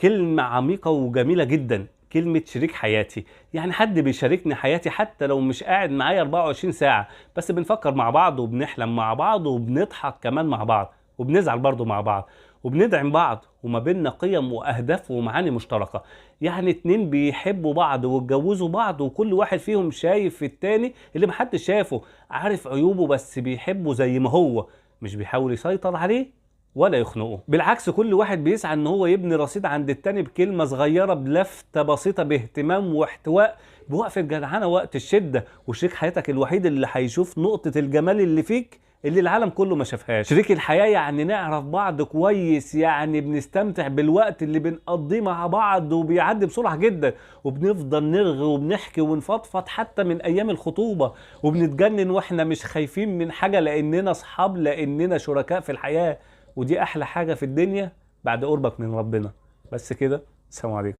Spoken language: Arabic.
كلمة عميقة وجميلة جدًا، كلمة شريك حياتي، يعني حد بيشاركني حياتي حتى لو مش قاعد معايا 24 ساعة، بس بنفكر مع بعض وبنحلم مع بعض وبنضحك كمان مع بعض، وبنزعل برضه مع بعض، وبندعم بعض، وما بيننا قيم وأهداف ومعاني مشتركة، يعني اتنين بيحبوا بعض واتجوزوا بعض وكل واحد فيهم شايف التاني اللي ما حدش شافه، عارف عيوبه بس بيحبه زي ما هو، مش بيحاول يسيطر عليه ولا يخنقه. بالعكس كل واحد بيسعى ان هو يبني رصيد عند التاني بكلمة صغيرة بلفتة بسيطة باهتمام واحتواء بوقفة جدعنة وقت الشدة. وشريك حياتك الوحيد اللي هيشوف نقطة الجمال اللي فيك اللي العالم كله ما شافهاش. شريك الحياة يعني نعرف بعض كويس، يعني بنستمتع بالوقت اللي بنقضيه مع بعض وبيعدي بسرعة جدا، وبنفضل نرغي وبنحكي ونفضفض حتى من ايام الخطوبة، وبنتجنن واحنا مش خايفين من حاجة لاننا اصحاب، لاننا شركاء في الحياة. ودي احلى حاجة في الدنيا بعد قربك من ربنا. بس كده، السلام عليكم.